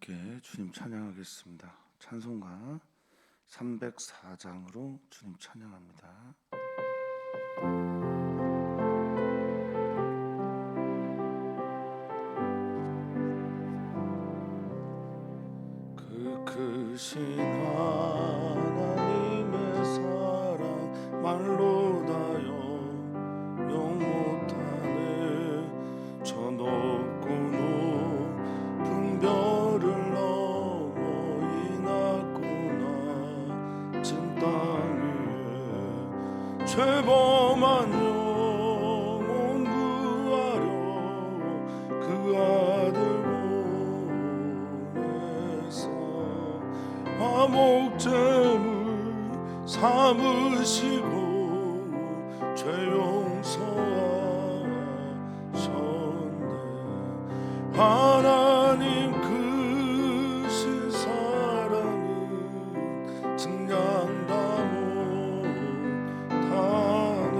함께 주님 찬양하겠습니다. 찬송가 304장으로 주님 찬양합니다. 그 크신 하나님의 사랑 말로 다요 용 못하네. 저 높고 높은 별을 넘어 이 낮고 낮은 땅 위에 죄범한 영혼 구하려 그 아들 보내사 화목제물 삼으시고 죄 용서하셨네. 하나님 크신 사랑은 증량다 못하네.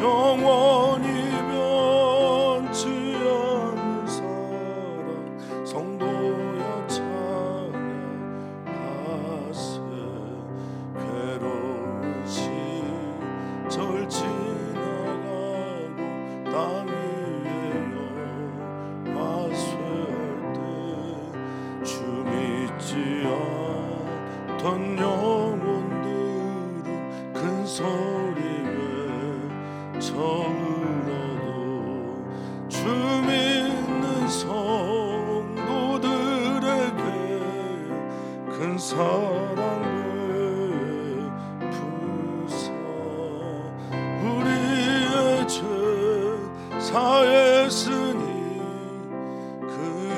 영원히 변치 않는 사랑 성도여 찬양하세. 괴로운 시절 지나가고 땅 위에 영화쇠할 때 주 믿지 않던 영혼들은 큰 소리 외쳐울어도 주 믿는 성도들에게 큰 사랑 베푸사. 우리의 죄 사했으니 그의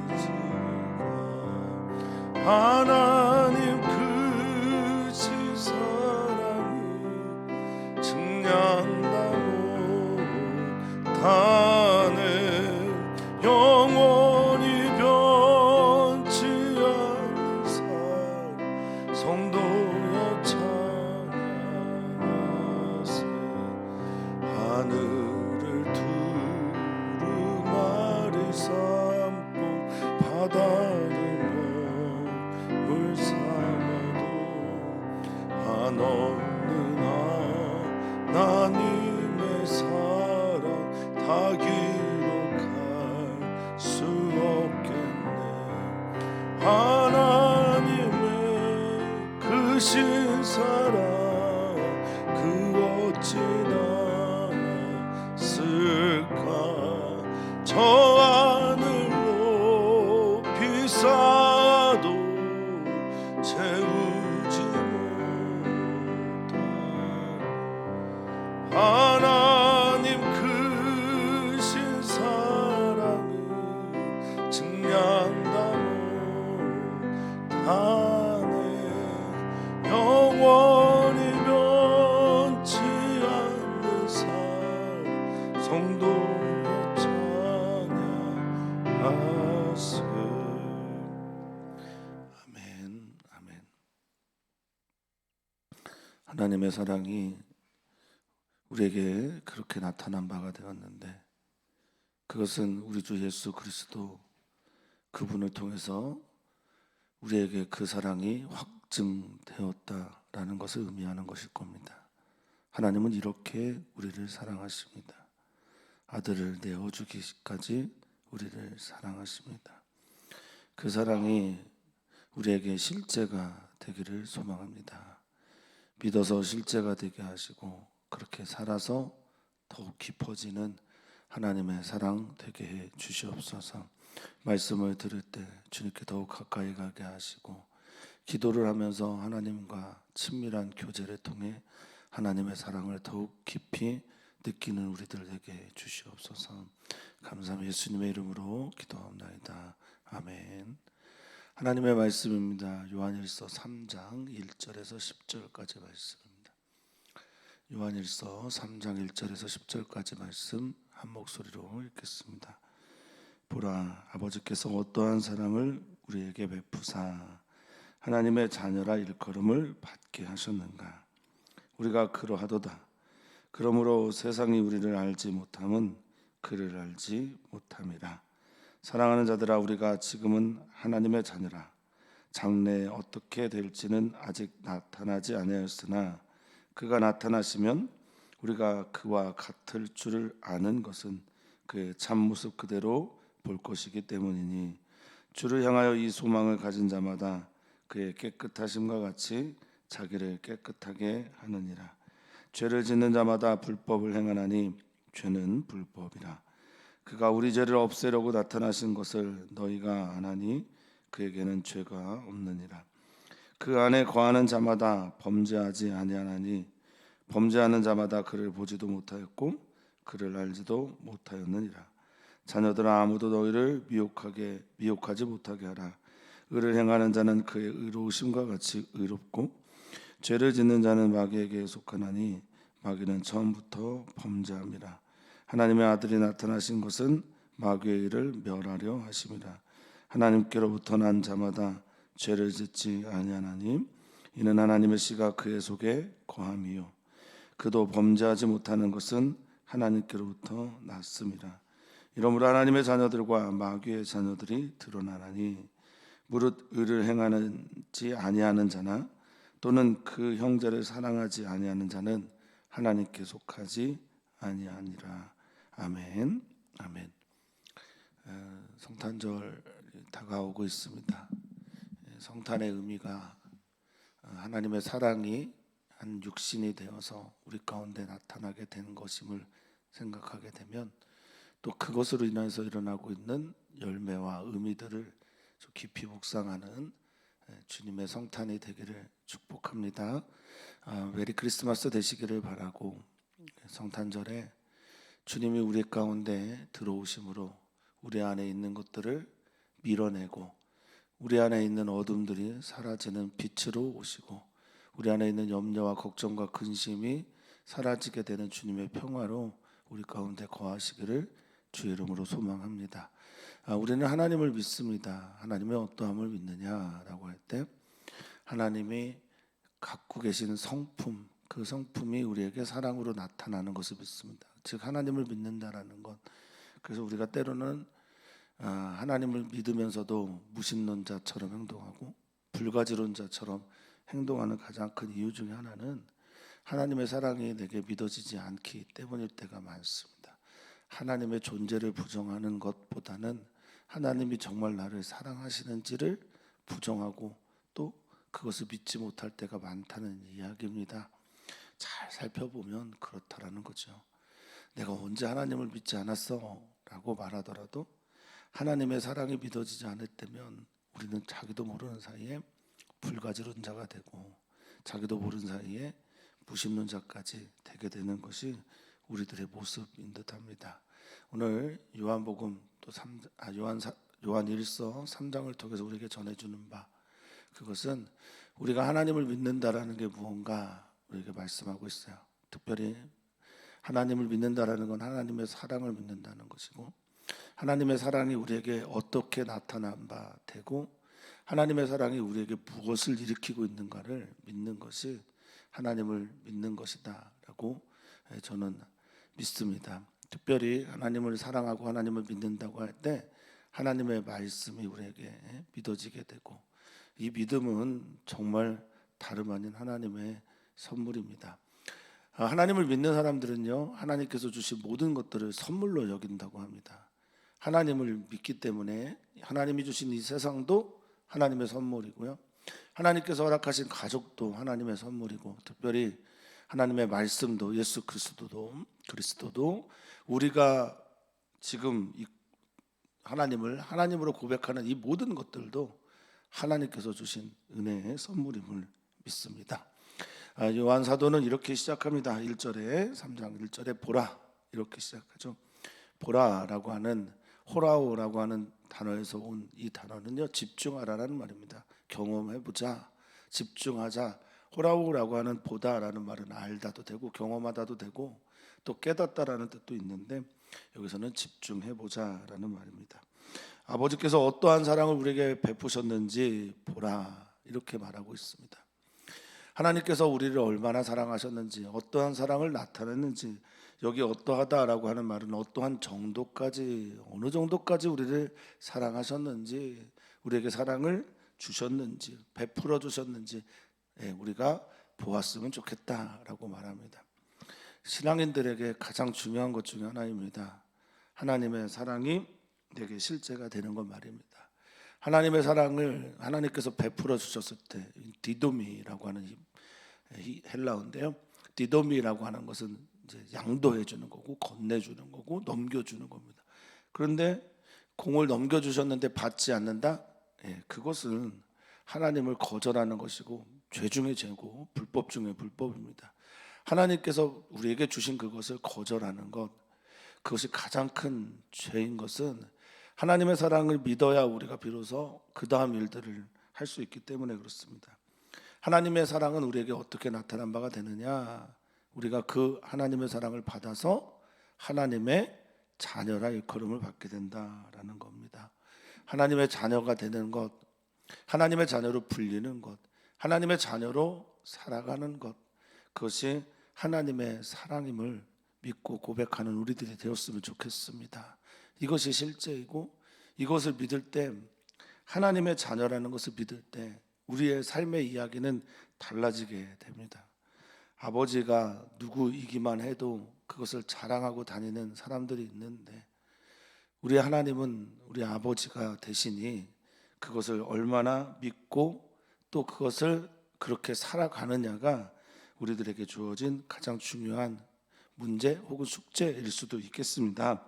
이제가 하나님 크신 사랑은 증량다 못하네. 영원히 변치 않는 사랑 성도여 찬양하세. 하늘을 두루마리 삼고 바다를 물 삼아도 한없는 하나님의 사랑 다 기록할 수 없겠네. 하나님의 크신 사랑 그 어찌 나았을까. 저 하늘 높이 쌓아도 채우지 못한 하나님 크신 사랑은 증량다 못하네. 영원히 변치 않는 사랑 성도여 찬양하세. 아멘, 아멘. 하나님의 사랑이 우리에게 그렇게 나타난 바가 되었는데, 그것은 우리 주 예수 그리스도 그분을 통해서 우리에게 그 사랑이 확증되었다라는 것을 의미하는 것일 겁니다. 하나님은 이렇게 우리를 사랑하십니다. 아들을 내어주기까지 우리를 사랑하십니다. 그 사랑이 우리에게 실제가 되기를 소망합니다. 믿어서 실제가 되게 하시고 그렇게 살아서 더욱 깊어지는 하나님의 사랑 되게 해 주시옵소서. 말씀을 들을 때 주님께 더욱 가까이 가게 하시고, 기도를 하면서 하나님과 친밀한 교제를 통해 하나님의 사랑을 더욱 깊이 느끼는 우리들 되게 해 주시옵소서. 감사합니다. 예수님의 이름으로 기도합나이다. 아멘. 하나님의 말씀입니다. 요한일서 3장 1절에서 10절까지 말씀입니다. 요한일서 3장 1절에서 10절까지 말씀 한 목소리로 읽겠습니다. 보라, 아버지께서 어떠한 사랑을 우리에게 베푸사 하나님의 자녀라 일컬음을 받게 하셨는가. 우리가 그러하도다. 그러므로 세상이 우리를 알지 못함은 그를 알지 못함이라. 사랑하는 자들아, 우리가 지금은 하나님의 자녀라. 장래에 어떻게 될지는 아직 나타나지 아니하였으나 그가 나타나시면 우리가 그와 같을 줄을 아는 것은 그의 참모습 그대로 볼 것이기 때문이니, 주를 향하여 이 소망을 가진 자마다 그의 깨끗하심과 같이 자기를 깨끗하게 하느니라. 죄를 짓는 자마다 불법을 행하나니 죄는 불법이라. 그가 우리 죄를 없애려고 나타나신 것을 너희가 아나니 그에게는 죄가 없느니라. 그 안에 거하는 자마다 범죄하지 아니하나니 범죄하는 자마다 그를 보지도 못하였고 그를 알지도 못하였느니라. 자녀들아, 아무도 너희를 미혹하지 못하게 하라. 의를 행하는 자는 그의 의로우심과 같이 의롭고 죄를 짓는 자는 마귀에게 속하나니 마귀는 처음부터 범죄함이라. 하나님의 아들이 나타나신 것은 마귀의 일을 멸하려 하심이라. 하나님께로부터 난 자마다 죄를 짓지 아니하나니 이는 하나님의 씨가 그의 속에 거함이요 그도 범죄하지 못하는 것은 하나님께로부터 났음이라. 이러므로 하나님의 자녀들과 마귀의 자녀들이 드러나나니 무릇 의를 행하지 아니하는 자나 또는 그 형제를 사랑하지 아니하는 자는 하나님께 속하지 아니하니라. 아멘. 아멘. 성탄절 다가오고 있습니다. 성탄의 의미가 하나님의 사랑이 한 육신이 되어서 우리 가운데 나타나게 된 것임을 생각하게 되면 또 그것으로 인해서 일어나고 있는 열매와 의미들을 좀 깊이 묵상하는 주님의 성탄이 되기를 축복합니다. 메리 크리스마스 되시기를 바라고, 성탄절에 주님이 우리 가운데 들어오심으로 우리 안에 있는 것들을 밀어내고 우리 안에 있는 어둠들이 사라지는 빛으로 오시고 우리 안에 있는 염려와 걱정과 근심이 사라지게 되는 주님의 평화로 우리 가운데 거하시기를 주의 이름으로 소망합니다. 우리는 하나님을 믿습니다. 하나님의 어떠함을 믿느냐라고 할 때 하나님이 갖고 계신 성품, 그 성품이 우리에게 사랑으로 나타나는 것을 믿습니다. 즉 하나님을 믿는다라는 것. 그래서 우리가 때로는 하나님을 믿으면서도 무신론자처럼 행동하고 불가지론자처럼 행동하는 가장 큰 이유 중에 하나는 하나님의 사랑이 내게 믿어지지 않기 때문일 때가 많습니다. 하나님의 존재를 부정하는 것보다는 하나님이 정말 나를 사랑하시는지를 부정하고 또 그것을 믿지 못할 때가 많다는 이야기입니다. 잘 살펴보면 그렇다라는 거죠. 내가 언제 하나님을 믿지 않았어? 라고 말하더라도 하나님의 사랑이 믿어지지 않을 때면 우리는 자기도 모르는 사이에 불가지론자가 되고 자기도 모르는 사이에 무신론자까지 되게 되는 것이 우리들의 모습인 듯합니다. 오늘 요한복음 또 요한일서 3장을 통해서 우리에게 전해주는 바, 그것은 우리가 하나님을 믿는다라는 게 무언가 우리에게 말씀하고 있어요. 특별히 하나님을 믿는다라는 건 하나님의 사랑을 믿는다는 것이고, 하나님의 사랑이 우리에게 어떻게 나타난 바 되고 하나님의 사랑이 우리에게 무엇을 일으키고 있는가를 믿는 것이 하나님을 믿는 것이다 라고 저는 믿습니다. 특별히 하나님을 사랑하고 하나님을 믿는다고 할 때 하나님의 말씀이 우리에게 믿어지게 되고, 이 믿음은 정말 다름 아닌 하나님의 선물입니다. 하나님을 믿는 사람들은요, 하나님께서 주신 모든 것들을 선물로 여긴다고 합니다. 하나님을 믿기 때문에 하나님이 주신 이 세상도 하나님의 선물이고요, 하나님께서 허락하신 가족도 하나님의 선물이고, 특별히 하나님의 말씀도 예수 그리스도도 우리가 지금 이 하나님을 하나님으로 고백하는 이 모든 것들도 하나님께서 주신 은혜의 선물임을 믿습니다. 요한 사도는 이렇게 시작합니다. 1절에 3장 1절에 보라 이렇게 시작하죠. 보라라고 하는 호라오라고 하는 단어에서 온 이 단어는요, 집중하라라는 말입니다. 경험해보자, 집중하자. 호라오라고 하는 보다라는 말은 알다도 되고 경험하다도 되고 또 깨닫다라는 뜻도 있는데 여기서는 집중해보자라는 말입니다. 아버지께서 어떠한 사랑을 우리에게 베푸셨는지 보라 이렇게 말하고 있습니다. 하나님께서 우리를 얼마나 사랑하셨는지, 어떠한 사랑을 나타냈는지, 여기 어떠하다라고 하는 말은 어떠한 정도까지, 어느 정도까지 우리를 사랑하셨는지, 우리에게 사랑을 주셨는지, 베풀어 주셨는지 우리가 보았으면 좋겠다라고 말합니다. 신앙인들에게 가장 중요한 것 중에 하나입니다. 하나님의 사랑이 내게 실제가 되는 것 말입니다. 하나님의 사랑을 하나님께서 베풀어 주셨을 때 디도미라고 하는 헬라어인데요. 디도미라고 하는 것은 이제 양도해 주는 거고 건네 주는 거고 넘겨 주는 겁니다. 그런데 공을 넘겨 주셨는데 받지 않는다? 그것은 하나님을 거절하는 것이고 죄 중에 죄고 불법 중에 불법입니다. 하나님께서 우리에게 주신 그것을 거절하는 것, 그것이 가장 큰 죄인 것은 하나님의 사랑을 믿어야 우리가 비로소 그 다음 일들을 할 수 있기 때문에 그렇습니다. 하나님의 사랑은 우리에게 어떻게 나타난 바가 되느냐? 우리가 그 하나님의 사랑을 받아서 하나님의 자녀라 일컬음을 받게 된다라는 겁니다. 하나님의 자녀가 되는 것, 하나님의 자녀로 불리는 것, 하나님의 자녀로 살아가는 것, 그것이 하나님의 사랑임을 믿고 고백하는 우리들이 되었으면 좋겠습니다. 이것이 실제이고, 이것을 믿을 때, 하나님의 자녀라는 것을 믿을 때 우리의 삶의 이야기는 달라지게 됩니다. 아버지가 누구이기만 해도 그것을 자랑하고 다니는 사람들이 있는데, 우리 하나님은 우리 아버지가 되시니 그것을 얼마나 믿고 또 그것을 그렇게 살아가느냐가 우리들에게 주어진 가장 중요한 문제 혹은 숙제일 수도 있겠습니다.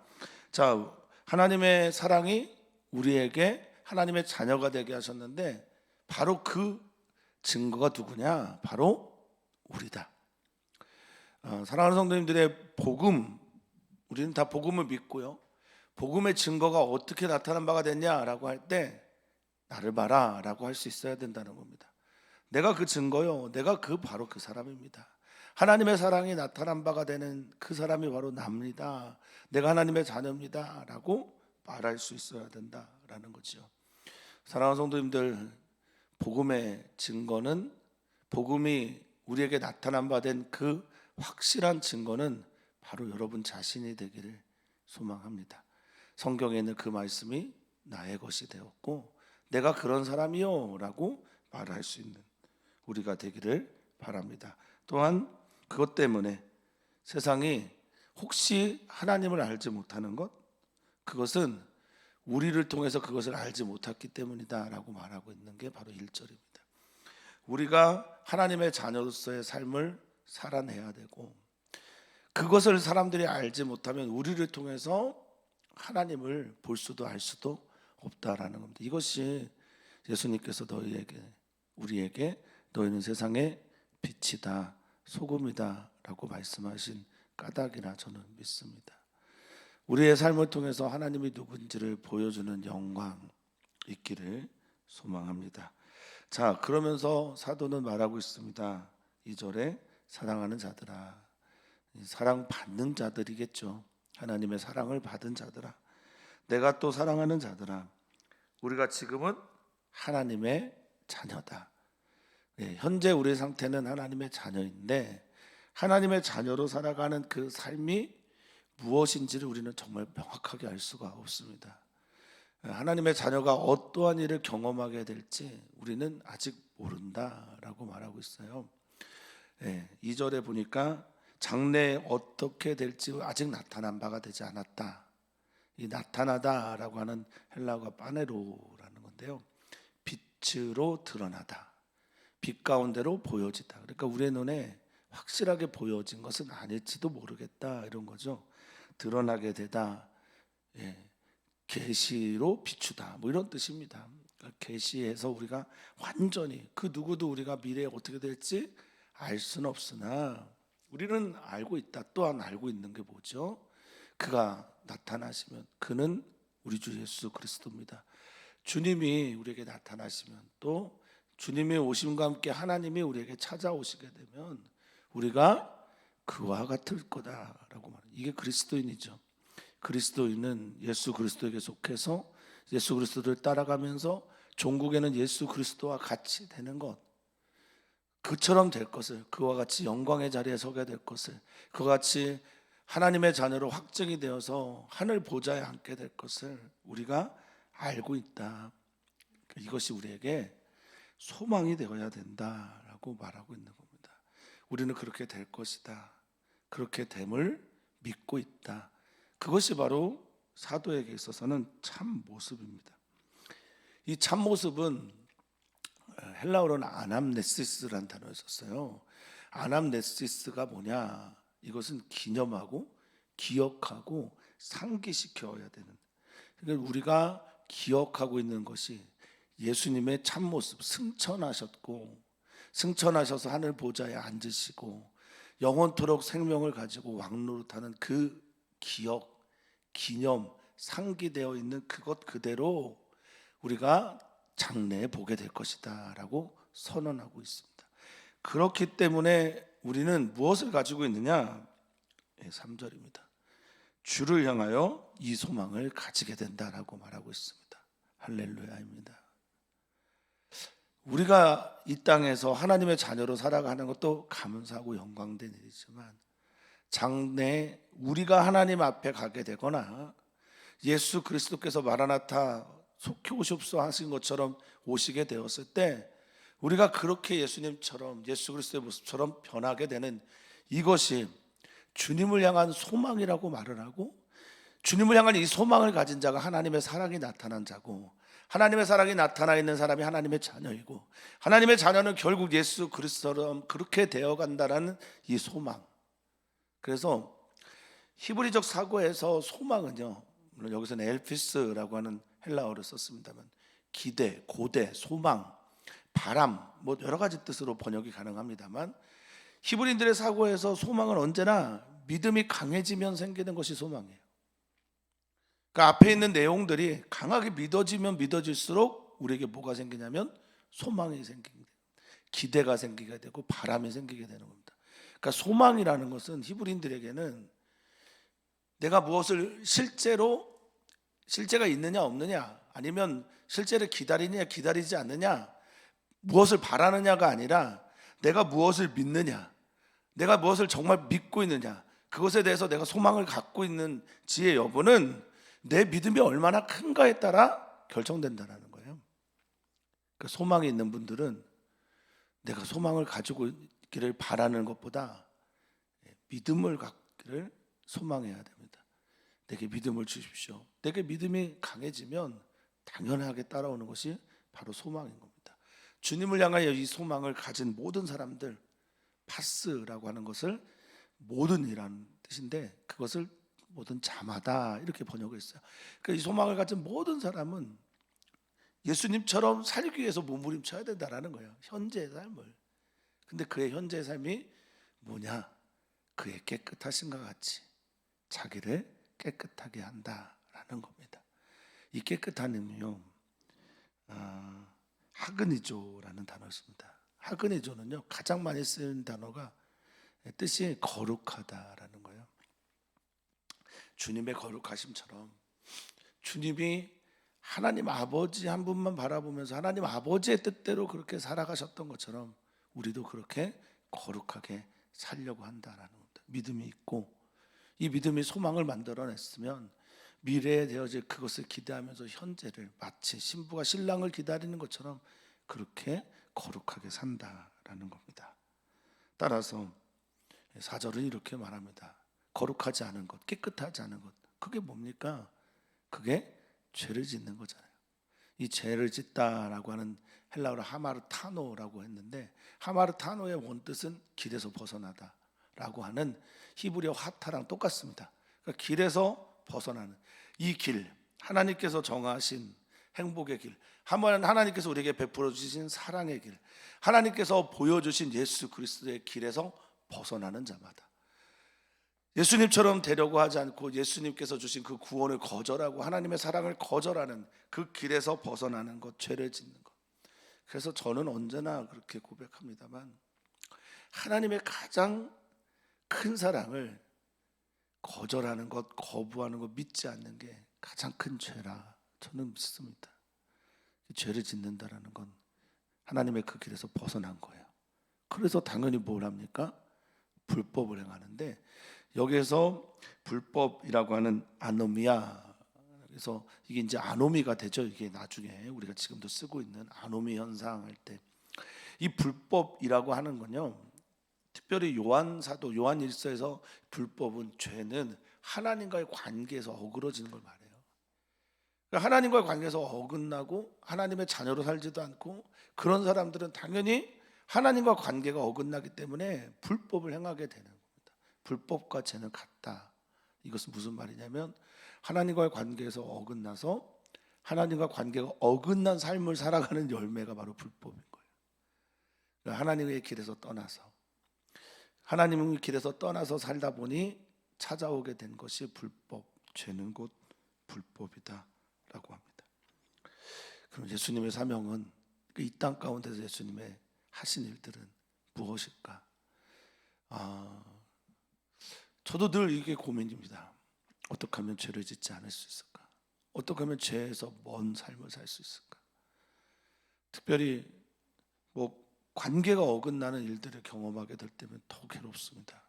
자, 하나님의 사랑이 우리에게 하나님의 자녀가 되게 하셨는데 바로 그 증거가 누구냐? 바로 우리다. 사랑하는 성도님들의 복음, 우리는 다 복음을 믿고요. 복음의 증거가 어떻게 나타난 바가 됐냐라고 할 때 나를 봐라 라고 할 수 있어야 된다는 겁니다. 내가 그 증거요, 내가 바로 그 사람입니다. 하나님의 사랑이 나타난 바가 되는 그 사람이 바로 납니다. 내가 하나님의 자녀입니다 라고 말할 수 있어야 된다라는 거죠. 사랑하는 성도님들, 복음의 증거는, 복음이 우리에게 나타난 바 된 그 확실한 증거는 바로 여러분 자신이 되기를 소망합니다. 성경에 있는 그 말씀이 나의 것이 되었고 내가 그런 사람이요 라고 말할 수 있는 우리가 되기를 바랍니다. 또한 그것 때문에 세상이 혹시 하나님을 알지 못하는 것, 그것은 우리를 통해서 그것을 알지 못했기 때문이다 라고 말하고 있는 게 바로 1절입니다. 우리가 하나님의 자녀로서의 삶을 살아내야 되고, 그것을 사람들이 알지 못하면 우리를 통해서 하나님을 볼 수도 알 수도 없다라는 겁니다. 이것이 예수님께서 우리에게 너희는 세상의 빛이다, 소금이다 라고 말씀하신 까닭이라 저는 믿습니다. 우리의 삶을 통해서 하나님이 누군지를 보여주는 영광 있기를 소망합니다. 자, 그러면서 사도는 말하고 있습니다. 2절에 사랑하는 자들아, 사랑받는 자들이겠죠. 하나님의 사랑을 받은 자들아, 내가 또 사랑하는 자들아, 우리가 지금은 하나님의 자녀다. 현재 우리의 상태는 하나님의 자녀인데 하나님의 자녀로 살아가는 그 삶이 무엇인지를 우리는 정말 명확하게 알 수가 없습니다. 하나님의 자녀가 어떠한 일을 경험하게 될지 우리는 아직 모른다라고 말하고 있어요. 2절에 보니까 장래에 어떻게 될지 아직 나타난 바가 되지 않았다. 이 나타나다라고 하는 헬라어가 파네로라는 건데요, 빛으로 드러나다, 빛 가운데로 보여지다. 그러니까 우리의 눈에 확실하게 보여진 것은 아닐지도 모르겠다 이런 거죠. 드러나게 되다, 계시로 비추다, 뭐 이런 뜻입니다. 그러니까 계시해서 우리가 완전히 그 누구도 우리가 미래에 어떻게 될지 알 수는 없으나 우리는 알고 있다. 또한 알고 있는 게 뭐죠? 그가 나타나시면 그는 우리 주 예수 그리스도입니다. 주님이 우리에게 나타나시면, 또 주님의 오심과 함께 하나님이 우리에게 찾아오시게 되면 우리가 그와 같을 거다라고 말해요. 이게 그리스도인이죠. 그리스도인은 예수 그리스도에게 속해서 예수 그리스도를 따라가면서 종국에는 예수 그리스도와 같이 되는 것, 그처럼 될 것을, 그와 같이 영광의 자리에 서게 될 것을, 그와 같이 하나님의 자녀로 확정이 되어서 하늘 보좌에 앉게 될 것을 우리가 알고 있다. 이것이 우리에게 소망이 되어야 된다라고 말하고 있는 겁니다. 우리는 그렇게 될 것이다. 그렇게 됨을 믿고 있다. 그것이 바로 사도에게 있어서는 참 모습입니다. 이 참 모습은 헬라어로는 아남네시스라는 단어를 썼어요. 아남네시스가 뭐냐? 이것은 기념하고 기억하고 상기시켜야 되는. 그러니까 우리가 기억하고 있는 것이 예수님의 참모습, 승천하셨고 승천하셔서 하늘 보좌에 앉으시고 영원토록 생명을 가지고 왕노릇하는 그 기억, 기념, 상기되어 있는 그것 그대로 우리가 장래에 보게 될 것이다 라고 선언하고 있습니다. 그렇기 때문에 우리는 무엇을 가지고 있느냐? 3절입니다. 주를 향하여 이 소망을 가지게 된다라고 말하고 있습니다. 할렐루야입니다. 우리가 이 땅에서 하나님의 자녀로 살아가는 것도 감사하고 영광된 일이지만 장래에 우리가 하나님 앞에 가게 되거나 예수 그리스도께서 마라나타 속히 오시옵소서 하신 것처럼 오시게 되었을 때 우리가 그렇게 예수님처럼 예수 그리스도의 모습처럼 변하게 되는 이것이 주님을 향한 소망이라고 말을 하고, 주님을 향한 이 소망을 가진 자가 하나님의 사랑이 나타난 자고, 하나님의 사랑이 나타나 있는 사람이 하나님의 자녀이고, 하나님의 자녀는 결국 예수 그리스도처럼 그렇게 되어간다라는 이 소망. 그래서 히브리적 사고에서 소망은요, 물론 여기서는 엘피스라고 하는 헬라어를 썼습니다만 기대, 고대, 소망, 바람, 뭐 여러 가지 뜻으로 번역이 가능합니다만 히브리인들의 사고에서 소망은 언제나 믿음이 강해지면 생기는 것이 소망이에요. 그 앞에 있는 내용들이 강하게 믿어지면 믿어질수록 우리에게 뭐가 생기냐면 소망이 생기게 돼요. 기대가 생기게 되고 바람이 생기게 되는 겁니다. 그러니까 소망이라는 것은 히브리인들에게는 내가 무엇을 실제가 있느냐 없느냐, 아니면 실제를 기다리느냐 기다리지 않느냐, 무엇을 바라느냐가 아니라 내가 무엇을 믿느냐, 내가 무엇을 정말 믿고 있느냐, 그것에 대해서 내가 소망을 갖고 있는지의 여부는 내 믿음이 얼마나 큰가에 따라 결정된다는 거예요. 그 소망이 있는 분들은 내가 소망을 가지고 있기를 바라는 것보다 믿음을 갖기를 소망해야 됩니다. 내게 믿음을 주십시오. 내게 믿음이 강해지면 당연하게 따라오는 것이 바로 소망인 겁니다. 주님을 향하여 이 소망을 가진 모든 사람들, 파스라고 하는 것을 모든이라는 뜻인데 그것을 모든 자마다 이렇게 번역했어요. 그러니까 이 소망을 가진 모든 사람은 예수님처럼 살기 위해서 몸부림쳐야 된다라는 거예요. 현재의 삶을. 근데 그의 현재의 삶이 뭐냐? 그의 깨끗하신과 같이 자기를 깨끗하게 한다라는 겁니다. 이 깨끗한 의미요, 하그니조라는 단어를 씁니다. 하그니조는요, 가장 많이 쓰는 단어가 뜻이 거룩하다라는 거예요. 주님의 거룩하심처럼 주님이 하나님 아버지 한 분만 바라보면서 하나님 아버지의 뜻대로 그렇게 살아가셨던 것처럼 우리도 그렇게 거룩하게 살려고 한다라는 겁니다. 믿음이 있고 이 믿음이 소망을 만들어냈으면 미래에 되어질 그것을 기대하면서 현재를 마치 신부가 신랑을 기다리는 것처럼 그렇게 거룩하게 산다라는 겁니다. 따라서 4절은 이렇게 말합니다. 거룩하지 않은 것, 깨끗하지 않은 것, 그게 뭡니까? 그게 죄를 짓는 거잖아요. 이 죄를 짓다라고 하는 헬라어로 하마르타노라고 했는데, 하마르타노의 원뜻은 길에서 벗어나다라고 하는 히브리어 하타랑 똑같습니다. 그러니까 길에서 벗어나는 이 길, 하나님께서 정하신 행복의 길, 하나님께서 우리에게 베풀어 주신 사랑의 길, 하나님께서 보여주신 예수 그리스도의 길에서 벗어나는 자마다 예수님처럼 되려고 하지 않고 예수님께서 주신 그 구원을 거절하고 하나님의 사랑을 거절하는 그 길에서 벗어나는 것, 죄를 짓는 것. 그래서 저는 언제나 그렇게 고백합니다만 하나님의 가장 큰 사랑을 거절하는 것, 거부하는 것, 믿지 않는 게 가장 큰 죄라 저는 믿습니다. 죄를 짓는다라는 건 하나님의 그 길에서 벗어난 거예요. 그래서 당연히 뭘 합니까? 불법을 행하는데, 여기에서 불법이라고 하는 아노미아, 그래서 이게 이제 아노미가 되죠. 이게 나중에 우리가 지금도 쓰고 있는 아노미 현상 할 때 이 불법이라고 하는 건요, 특별히 요한 사도 요한 일서에서 불법은, 죄는 하나님과의 관계에서 어그러지는 걸 말해요. 그러니까 하나님과의 관계에서 어긋나고 하나님의 자녀로 살지도 않고, 그런 사람들은 당연히 하나님과 관계가 어긋나기 때문에 불법을 행하게 되는 겁니다. 불법과 죄는 같다. 이것은 무슨 말이냐면, 하나님과의 관계에서 어긋나서 하나님과 관계가 어긋난 삶을 살아가는 열매가 바로 불법인 거예요. 그러니까 하나님의 길에서 떠나서, 하나님의 길에서 떠나서 살다 보니 찾아오게 된 것이 불법, 죄는 곧 불법이다 라고 합니다. 그럼 예수님의 사명은, 이 땅 가운데서 예수님의 하신 일들은 무엇일까? 저도 늘 이게 고민입니다. 어떻게 하면 죄를 짓지 않을 수 있을까? 어떻게 하면 죄에서 먼 삶을 살 수 있을까? 특별히 관계가 어긋나는 일들을 경험하게 될 때면 더 괴롭습니다.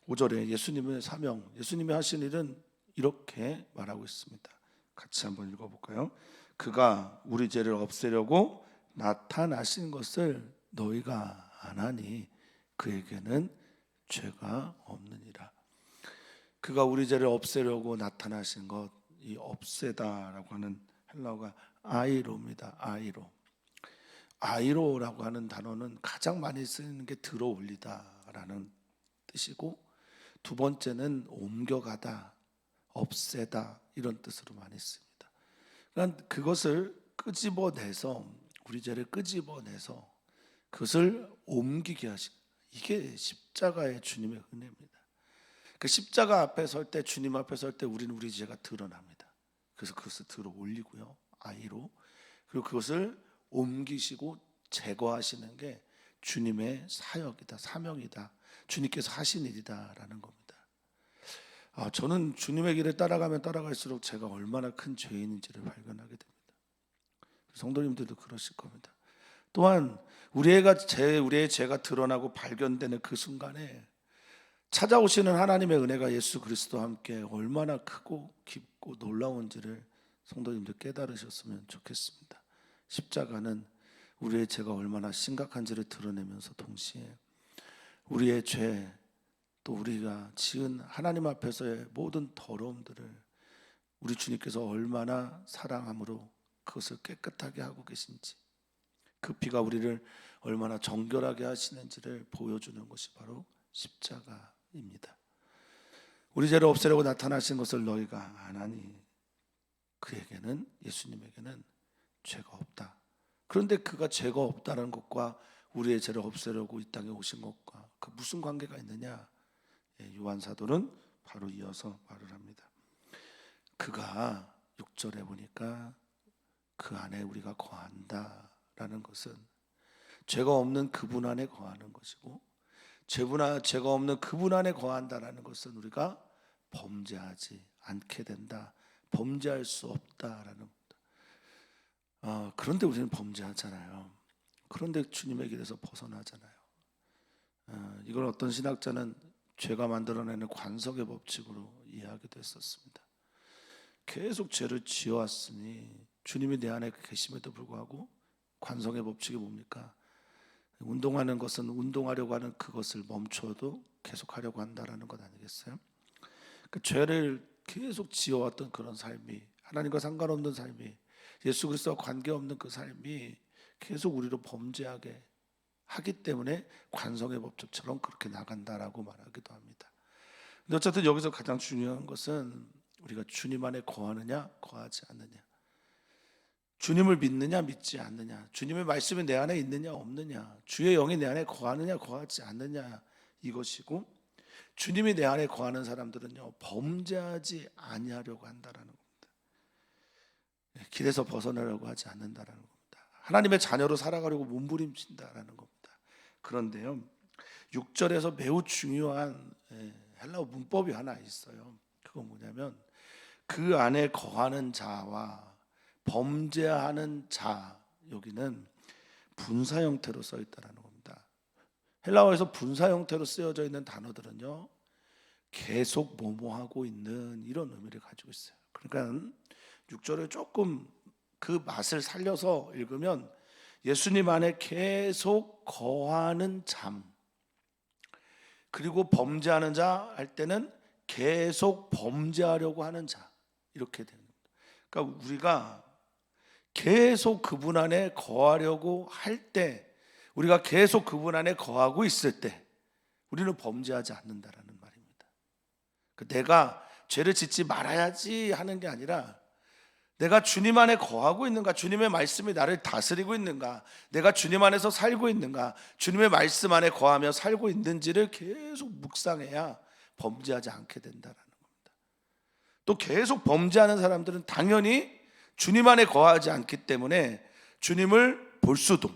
5절에 예수님의 사명, 예수님이 하신 일은 이렇게 말하고 있습니다. 같이 한번 읽어볼까요? 그가 우리 죄를 없애려고 나타나신 것을 너희가 아나니 그에게는 죄가 없느니라. 그가 우리 죄를 없애려고 나타나신 것, 이 없애다라고 하는 헬라어가 아이로입니다. 아이로라고 하는 단어는 가장 많이 쓰이는 게 들어올리다라는 뜻이고, 두 번째는 옮겨가다, 없애다 이런 뜻으로 많이 씁니다. 그러니까 그것을 끄집어내서, 우리 죄를 끄집어내서 그것을 옮기게 하신, 이게 십자가의 주님의 은혜입니다. 그 십자가 앞에 설 때, 주님 앞에 설 때 우리는 우리 죄가 드러납니다. 그래서 그것을 들어 올리고요, 아이로, 그리고 그것을 옮기시고 제거하시는 게 주님의 사역이다, 사명이다, 주님께서 하신 일이다라는 겁니다. 저는 주님의 길을 따라가면 따라갈수록 제가 얼마나 큰 죄인인지를 발견하게 됩니다. 성도님들도 그러실 겁니다. 또한 우리의 죄가 드러나고 발견되는 그 순간에 찾아오시는 하나님의 은혜가 예수 그리스도와 함께 얼마나 크고 깊고 놀라운지를 성도님들 깨달으셨으면 좋겠습니다. 십자가는 우리의 죄가 얼마나 심각한지를 드러내면서 동시에 우리의 죄, 또 우리가 지은 하나님 앞에서의 모든 더러움들을 우리 주님께서 얼마나 사랑함으로 그것을 깨끗하게 하고 계신지, 그 피가 우리를 얼마나 정결하게 하시는지를 보여주는 것이 바로 십자가입니다. 우리 죄를 없애려고 나타나신 것을 너희가 아나니 그에게는, 예수님에게는 죄가 없다. 그런데 그가 죄가 없다는 것과 우리의 죄를 없애려고 이 땅에 오신 것과 그 무슨 관계가 있느냐? 요한 사도는 바로 이어서 말을 합니다. 그가 6절에 보니까 그 안에 우리가 거한다라는 것은 죄가 없는 그분 안에 거하는 것이고, 죄가 없는 그분 안에 거한다라는 것은 우리가 범죄하지 않게 된다, 범죄할 수 없다라는 겁니다. 그런데 우리는 범죄하잖아요. 그런데 주님의 길에서 벗어나잖아요. 이걸 어떤 신학자는 죄가 만들어내는 관석의 법칙으로 이해하기도 했었습니다. 계속 죄를 지어왔으니 주님이 내 안에 계심에도 불구하고 관성의 법칙이 뭡니까? 운동하는 것은 운동하려고 하는 그것을 멈춰도 계속하려고 한다라는 것 아니겠어요? 그 죄를 계속 지어왔던 그런 삶이, 하나님과 상관없는 삶이, 예수 그리스도와 관계없는 그 삶이 계속 우리로 범죄하게 하기 때문에 관성의 법칙처럼 그렇게 나간다라고 말하기도 합니다. 근데 어쨌든 여기서 가장 중요한 것은 우리가 주님 안에 거하느냐 거하지 않느냐, 주님을 믿느냐 믿지 않느냐, 주님의 말씀이 내 안에 있느냐 없느냐, 주의 영이 내 안에 거하느냐 거하지 않느냐, 이것이고, 주님이 내 안에 거하는 사람들은요 범죄하지 아니하려고 한다라는 겁니다. 길에서 벗어나려고 하지 않는다라는 겁니다. 하나님의 자녀로 살아가려고 몸부림친다라는 겁니다. 그런데요 6절에서 매우 중요한 헬라어 문법이 하나 있어요. 그건 뭐냐면 그 안에 거하는 자와 범죄하는 자, 여기는 분사 형태로 써 있다라는 겁니다. 헬라어에서 분사 형태로 쓰여져 있는 단어들은요 계속 뭐뭐하고 있는 이런 의미를 가지고 있어요. 그러니까 6절에 조금 그 맛을 살려서 읽으면 예수님 안에 계속 거하는 잠, 그리고 범죄하는 자 할 때는 계속 범죄하려고 하는 자, 이렇게 되는 겁니다. 그러니까 우리가 계속 그분 안에 거하려고 할 때, 우리가 계속 그분 안에 거하고 있을 때 우리는 범죄하지 않는다라는 말입니다. 내가 죄를 짓지 말아야지 하는 게 아니라 내가 주님 안에 거하고 있는가, 주님의 말씀이 나를 다스리고 있는가, 내가 주님 안에서 살고 있는가, 주님의 말씀 안에 거하며 살고 있는지를 계속 묵상해야 범죄하지 않게 된다라는 겁니다. 또 계속 범죄하는 사람들은 당연히 주님 안에 거하지 않기 때문에 주님을 볼 수도,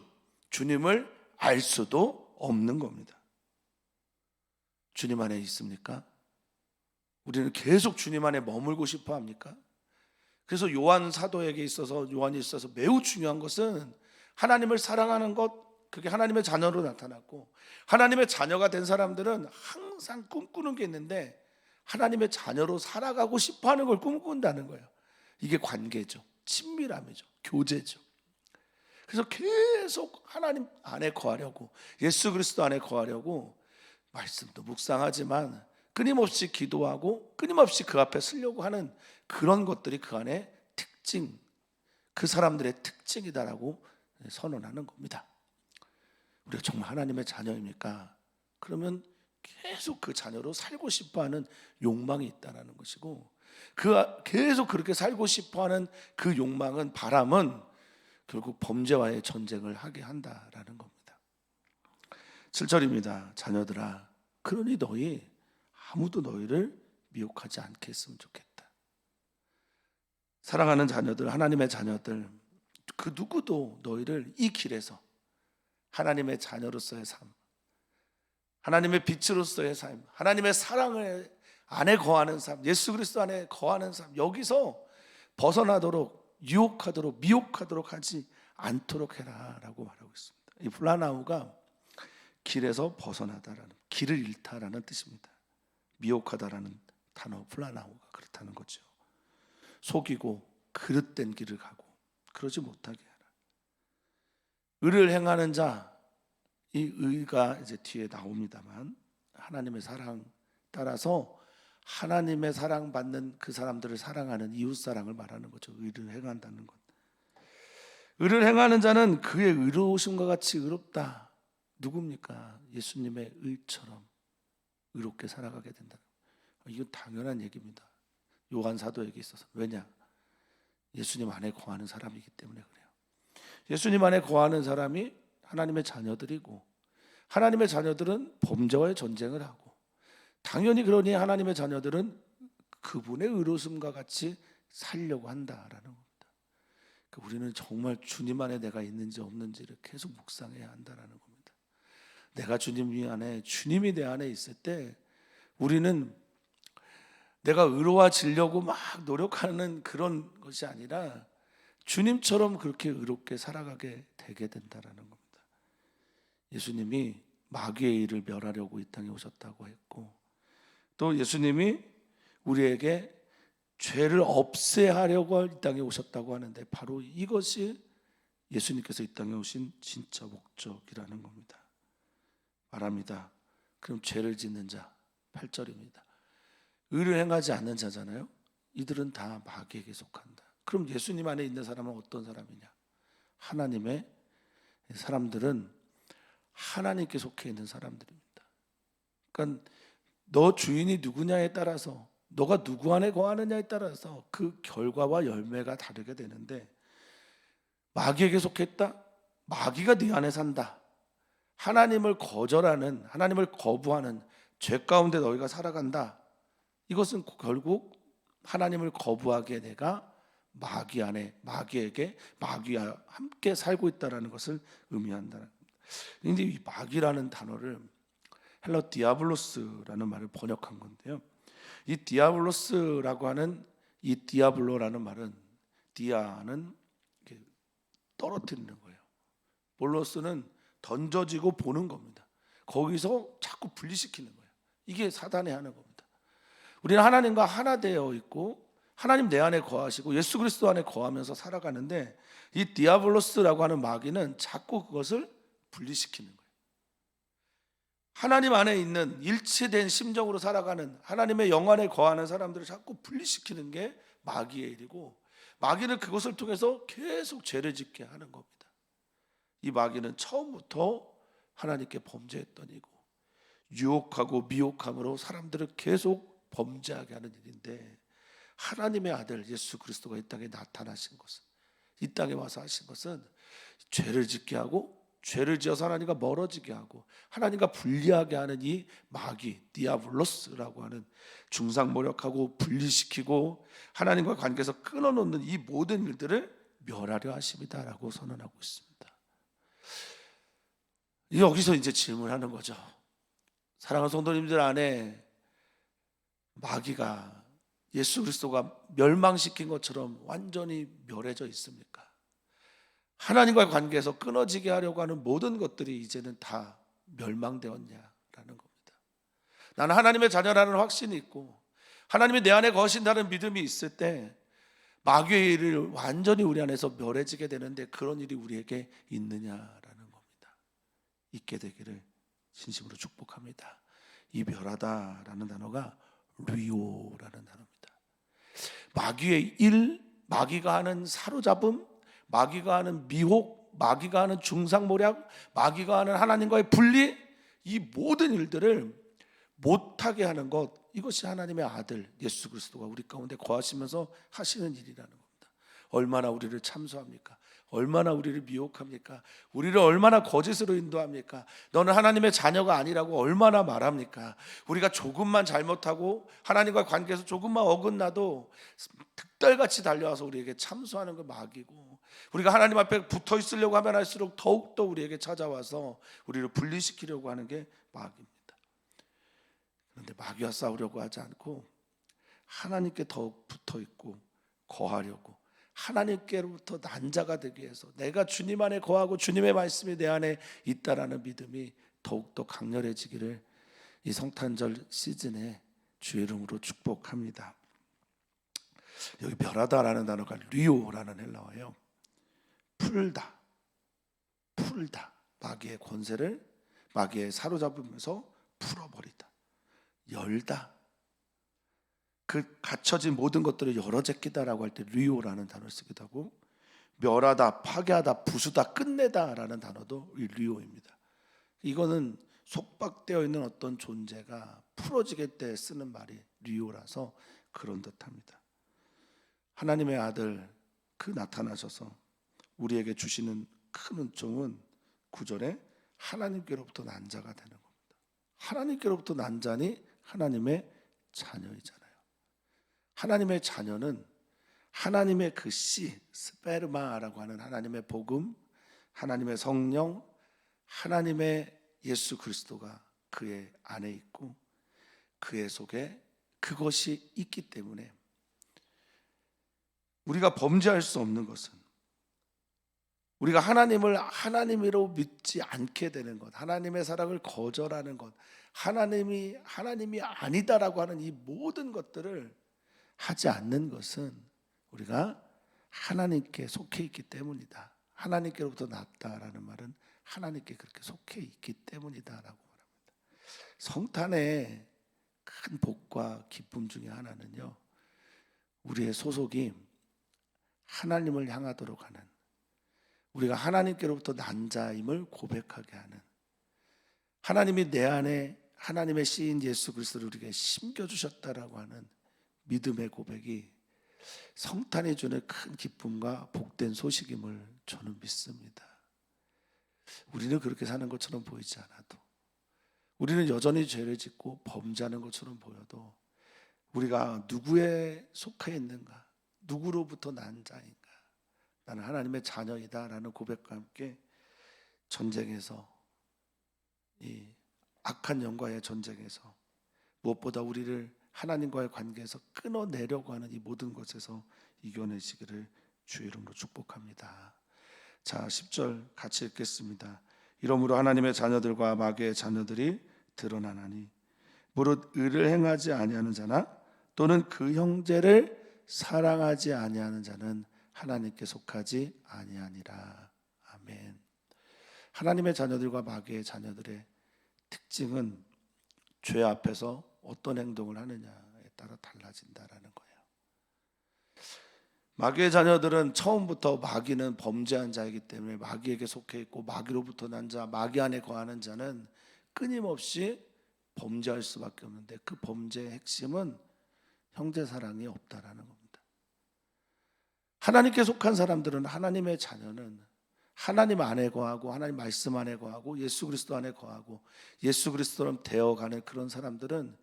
주님을 알 수도 없는 겁니다. 주님 안에 있습니까? 우리는 계속 주님 안에 머물고 싶어 합니까? 그래서 요한 사도에게 있어서, 요한이 있어서 매우 중요한 것은 하나님을 사랑하는 것, 그게 하나님의 자녀로 나타났고, 하나님의 자녀가 된 사람들은 항상 꿈꾸는 게 있는데 하나님의 자녀로 살아가고 싶어하는 걸 꿈꾼다는 거예요. 이게 관계죠, 친밀함이죠, 교제죠. 그래서 계속 하나님 안에 거하려고, 예수 그리스도 안에 거하려고 말씀도 묵상하지만 끊임없이 기도하고 끊임없이 그 앞에 서려고 하는 그런 것들이 그 안에 특징, 그 사람들의 특징이다라고 선언하는 겁니다. 우리가 정말 하나님의 자녀입니까? 그러면 계속 그 자녀로 살고 싶어하는 욕망이 있다는 것이고, 계속 그렇게 살고 싶어하는 그 욕망은, 바람은 결국 범죄와의 전쟁을 하게 한다라는 겁니다. 7절입니다. 자녀들아, 그러니 너희 아무도 너희를 미혹하지 않게 했으면 좋겠다. 사랑하는 자녀들, 하나님의 자녀들, 그 누구도 너희를 이 길에서 하나님의 자녀로서의 삶, 하나님의 빛으로서의 삶, 하나님의 사랑을 안에 거하는 삶, 예수 그리스도 안에 거하는 삶, 여기서 벗어나도록, 유혹하도록, 미혹하도록 하지 않도록 해라 라고 말하고 있습니다. 이 플라나우가 길에서 벗어나다라는, 길을 잃다라는 뜻입니다. 미혹하다라는 단어, 플라나우가 그렇다는 거죠. 속이고 그릇된 길을 가고 그러지 못하게 하라. 의를 행하는 자, 이 의가 이제 뒤에 나옵니다만, 하나님의 사랑 따라서 하나님의 사랑받는 그 사람들을 사랑하는 이웃사랑을 말하는 거죠. 의를 행한다는 것. 의를 행하는 자는 그의 의로우심과 같이 의롭다. 누굽니까? 예수님의 의처럼 의롭게 살아가게 된다. 이건 당연한 얘기입니다. 요한 사도에게 있어서. 왜냐? 예수님 안에 거하는 사람이기 때문에 그래요. 예수님 안에 거하는 사람이 하나님의 자녀들이고, 하나님의 자녀들은 범죄와의 전쟁을 하고, 당연히 그러니 하나님의 자녀들은 그분의 의로움과 같이 살려고 한다라는 겁니다. 우리는 정말 주님 안에 내가 있는지 없는지를 계속 묵상해야 한다라는 겁니다. 내가 주님 안에, 주님이 내 안에 있을 때 우리는 내가 의로워지려고 막 노력하는 그런 것이 아니라 주님처럼 그렇게 의롭게 살아가게 되게 된다라는 겁니다. 예수님이 마귀의 일을 멸하려고 이 땅에 오셨다고 했고, 또 예수님이 우리에게 죄를 없애하려고 이 땅에 오셨다고 하는데, 바로 이것이 예수님께서 이 땅에 오신 진짜 목적이라는 겁니다. 말합니다. 그럼 죄를 짓는 자, 8절입니다. 의를 행하지 않는 자잖아요. 이들은 다 마귀에게 속한다. 그럼 예수님 안에 있는 사람은 어떤 사람이냐? 하나님의 사람들은 하나님께 속해 있는 사람들입니다. 그러니까 너 주인이 누구냐에 따라서, 너가 누구 안에 거하느냐에 따라서 그 결과와 열매가 다르게 되는데, 마귀에게 속했다? 마귀가 네 안에 산다. 하나님을 거절하는, 하나님을 거부하는 죄 가운데 너희가 살아간다. 이것은 결국 하나님을 거부하게 내가 마귀 안에, 마귀에게, 마귀와 함께 살고 있다는 것을 의미한다는 겁니다. 근데 이 마귀라는 단어를 헬러 디아블로스라는 말을 번역한 건데요, 이 디아블로스라고 하는 이 디아블로라는 말은, 디아는 떨어뜨리는 거예요. 볼로스는 던져지고 보는 겁니다. 거기서 자꾸 분리시키는 거예요. 이게 사단이 하는 겁니다. 우리는 하나님과 하나 되어 있고 하나님 내 안에 거하시고 예수 그리스도 안에 거하면서 살아가는데, 이 디아블로스라고 하는 마귀는 자꾸 그것을 분리시키는 거예요. 하나님 안에 있는 일치된 심정으로 살아가는, 하나님의 영 안에 거하는 사람들을 자꾸 분리시키는 게 마귀의 일이고, 마귀는 그것을 통해서 계속 죄를 짓게 하는 겁니다. 이 마귀는 처음부터 하나님께 범죄했던 이고, 유혹하고 미혹함으로 사람들을 계속 범죄하게 하는 일인데, 하나님의 아들 예수 그리스도가 이 땅에 나타나신 것은, 이 땅에 와서 하신 것은 죄를 짓게 하고, 죄를 지어서 하나님과 멀어지게 하고 하나님과 분리하게 하는 이 마귀 디아블로스라고 하는, 중상모략하고 분리시키고 하나님과 관계에서 끊어놓는 이 모든 일들을 멸하려 하십니다라고 선언하고 있습니다. 여기서 이제 질문하는 거죠. 사랑하는 성도님들 안에 마귀가 예수 그리스도가 멸망시킨 것처럼 완전히 멸해져 있습니까? 하나님과의 관계에서 끊어지게 하려고 하는 모든 것들이 이제는 다 멸망되었냐라는 겁니다. 나는 하나님의 자녀라는 확신이 있고 하나님이 내 안에 거하신다는 믿음이 있을 때 마귀의 일을 완전히 우리 안에서 멸해지게 되는데, 그런 일이 우리에게 있느냐라는 겁니다. 있게 되기를 진심으로 축복합니다. 이 멸하다라는 단어가 리오라는 단어입니다. 마귀의 일, 마귀가 하는 사로잡음, 마귀가 하는 미혹, 마귀가 하는 중상모략, 마귀가 하는 하나님과의 분리, 이 모든 일들을 못하게 하는 것, 이것이 하나님의 아들 예수 그리스도가 우리 가운데 거하시면서 하시는 일이라는 겁니다. 얼마나 우리를 참소합니까? 얼마나 우리를 미혹합니까? 우리를 얼마나 거짓으로 인도합니까? 너는 하나님의 자녀가 아니라고 얼마나 말합니까? 우리가 조금만 잘못하고 하나님과 관계에서 조금만 어긋나도 득달같이 달려와서 우리에게 참소하는 건 마귀고, 우리가 하나님 앞에 붙어 있으려고 하면 할수록 더욱더 우리에게 찾아와서 우리를 분리시키려고 하는 게 마귀입니다. 그런데 마귀와 싸우려고 하지 않고 하나님께 더욱 붙어 있고 거하려고, 하나님께로부터 난자가 되기 위해서 내가 주님 안에 거하고 주님의 말씀이 내 안에 있다라는 믿음이 더욱더 강렬해지기를 이 성탄절 시즌에 주의 이름으로 축복합니다. 여기 멸하다라는 단어가 리오라는 헬라어예요. 풀다, 마귀의 권세를, 마귀의 사로잡으면서 풀어버리다, 열다, 그 갇혀진 모든 것들을 열어제끼다라고 할 때 리오라는 단어를 쓰기도 하고, 멸하다, 파괴하다, 부수다, 끝내다라는 단어도 리오입니다. 이거는 속박되어 있는 어떤 존재가 풀어지게 때 쓰는 말이 리오라서 그런 듯합니다. 하나님의 아들 그 나타나셔서 우리에게 주시는 큰 은총은 9절에 하나님께로부터 난 자가 되는 겁니다. 하나님께로부터 난 자니 하나님의 자녀이잖아요. 하나님의 자녀는 하나님의 그 씨, 스페르마라고 하는 하나님의 복음, 하나님의 성령, 하나님의 예수 그리스도가 그의 안에 있고 그의 속에 그것이 있기 때문에 우리가 범죄할 수 없는 것은, 우리가 하나님을 하나님으로 믿지 않게 되는 것, 하나님의 사랑을 거절하는 것, 하나님이 아니다라고 하는 이 모든 것들을 하지 않는 것은 우리가 하나님께 속해 있기 때문이다. 하나님께로부터 났다라는 말은 하나님께 그렇게 속해 있기 때문이다라고 말합니다. 성탄의 큰 복과 기쁨 중에 하나는요, 우리의 소속이 하나님을 향하도록 하는, 우리가 하나님께로부터 난 자임을 고백하게 하는, 하나님이 내 안에 하나님의 씨인 예수 그리스도를 우리에게 심겨주셨다라고 하는 믿음의 고백이 성탄이 주는 큰 기쁨과 복된 소식임을 저는 믿습니다. 우리는 그렇게 사는 것처럼 보이지 않아도, 우리는 여전히 죄를 짓고 범죄하는 것처럼 보여도, 우리가 누구에 속해 있는가, 누구로부터 난 자인가, 나는 하나님의 자녀이다 라는 고백과 함께 전쟁에서, 이 악한 영과의 전쟁에서 무엇보다 우리를 하나님과의 관계에서 끊어내려고 하는 이 모든 것에서 이겨내시기를 주의 이름으로 축복합니다. 자, 10절 같이 읽겠습니다. 이러므로 하나님의 자녀들과 마귀의 자녀들이 드러나나니 무릇 의를 행하지 아니하는 자나 또는 그 형제를 사랑하지 아니하는 자는 하나님께 속하지 아니하니라. 아멘. 하나님의 자녀들과 마귀의 자녀들의 특징은 죄 앞에서 어떤 행동을 하느냐에 따라 달라진다라는 거예요. 마귀의 자녀들은 처음부터 마귀는 범죄한 자이기 때문에 마귀에게 속해 있고 마귀로부터 난 자, 마귀 안에 거하는 자는 끊임없이 범죄할 수밖에 없는데 그 범죄의 핵심은 형제 사랑이 없다라는 겁니다. 하나님께 속한 사람들은 하나님의 자녀는 하나님 안에 거하고 하나님 말씀 안에 거하고 예수 그리스도 안에 거하고 예수 그리스도처럼 되어가는 그런 사람들은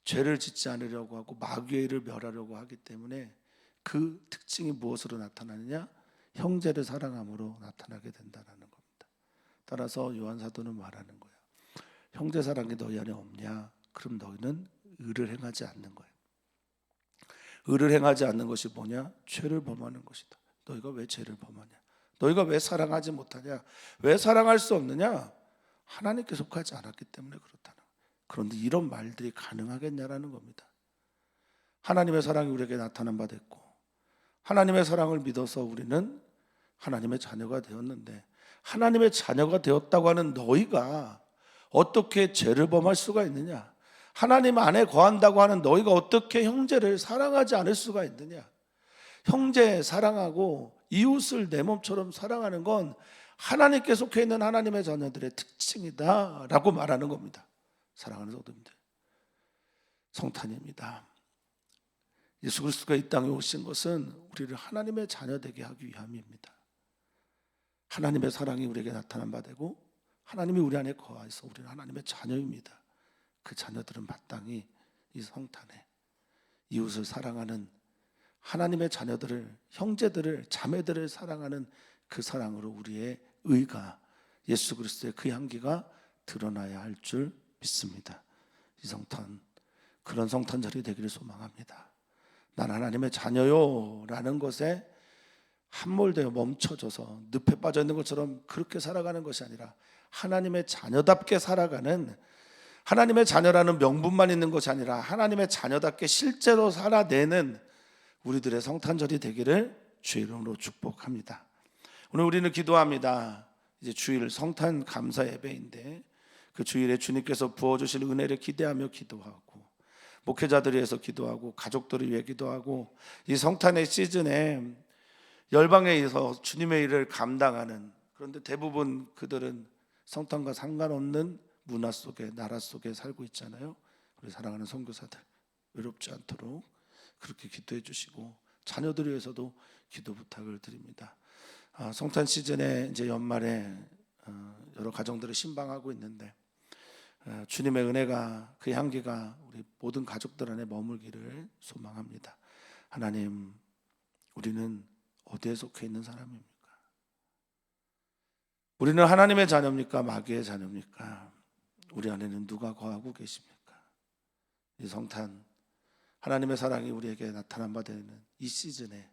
죄를 짓지 않으려고 하고 마귀의 일을 멸하려고 하기 때문에 그 특징이 무엇으로 나타나느냐? 형제를 사랑함으로 나타나게 된다는 겁니다. 따라서 요한 사도는 말하는 거예요. 형제 사랑이 너희 안에 없냐? 그럼 너희는 의를 행하지 않는 거예요. 의를 행하지 않는 것이 뭐냐? 죄를 범하는 것이다. 너희가 왜 죄를 범하냐? 너희가 왜 사랑하지 못하냐? 왜 사랑할 수 없느냐? 하나님께 속하지 않았기 때문에 그렇다는 거예요. 그런데 이런 말들이 가능하겠냐라는 겁니다. 하나님의 사랑이 우리에게 나타난 바 됐고 하나님의 사랑을 믿어서 우리는 하나님의 자녀가 되었는데 하나님의 자녀가 되었다고 하는 너희가 어떻게 죄를 범할 수가 있느냐? 하나님 안에 거한다고 하는 너희가 어떻게 형제를 사랑하지 않을 수가 있느냐? 형제 사랑하고 이웃을 내 몸처럼 사랑하는 건 하나님께 속해 있는 하나님의 자녀들의 특징이다라고 말하는 겁니다. 사랑하는 성도님들, 성탄입니다. 예수 그리스도가 이 땅에 오신 것은 우리를 하나님의 자녀 되게 하기 위함입니다. 하나님의 사랑이 우리에게 나타난 바 되고 하나님이 우리 안에 거하여서 우리는 하나님의 자녀입니다. 그 자녀들은 마땅히 이 성탄에 이웃을 사랑하는 하나님의 자녀들을, 형제들을, 자매들을 사랑하는 그 사랑으로 우리의 의가 예수 그리스도의 그 향기가 드러나야 할 줄 믿습니다. 이 성탄, 그런 성탄절이 되기를 소망합니다. 난 하나님의 자녀요 라는 것에 함몰되어 멈춰져서 늪에 빠져 있는 것처럼 그렇게 살아가는 것이 아니라 하나님의 자녀답게 살아가는, 하나님의 자녀라는 명분만 있는 것이 아니라 하나님의 자녀답게 실제로 살아내는 우리들의 성탄절이 되기를 주의 이름으로 축복합니다. 오늘 우리는 기도합니다. 이제 주일 성탄 감사 예배인데 그 주일에 주님께서 부어주실 은혜를 기대하며 기도하고 목회자들을 위해서 기도하고 가족들을 위해 기도하고 이 성탄의 시즌에 열방에 있어서 주님의 일을 감당하는, 그런데 대부분 그들은 성탄과 상관없는 문화 속에, 나라 속에 살고 있잖아요. 우리 사랑하는 선교사들 외롭지 않도록 그렇게 기도해 주시고 자녀들을 위해서도 기도 부탁을 드립니다. 성탄 시즌에 이제 연말에 여러 가정들을 신방하고 있는데 주님의 은혜가, 그 향기가 우리 모든 가족들 안에 머물기를 소망합니다. 하나님, 우리는 어디에 속해 있는 사람입니까? 우리는 하나님의 자녀입니까? 마귀의 자녀입니까? 우리 안에는 누가 거하고 계십니까? 이 성탄, 하나님의 사랑이 우리에게 나타난 바 되는 이 시즌에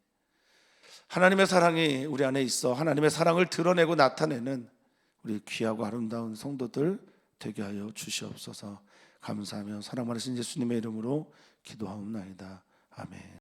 하나님의 사랑이 우리 안에 있어 하나님의 사랑을 드러내고 나타내는 우리 귀하고 아름다운 성도들 되게 하여 주시옵소서. 감사하며 사랑 많으신 예수님의 이름으로 기도하옵나이다. 아멘.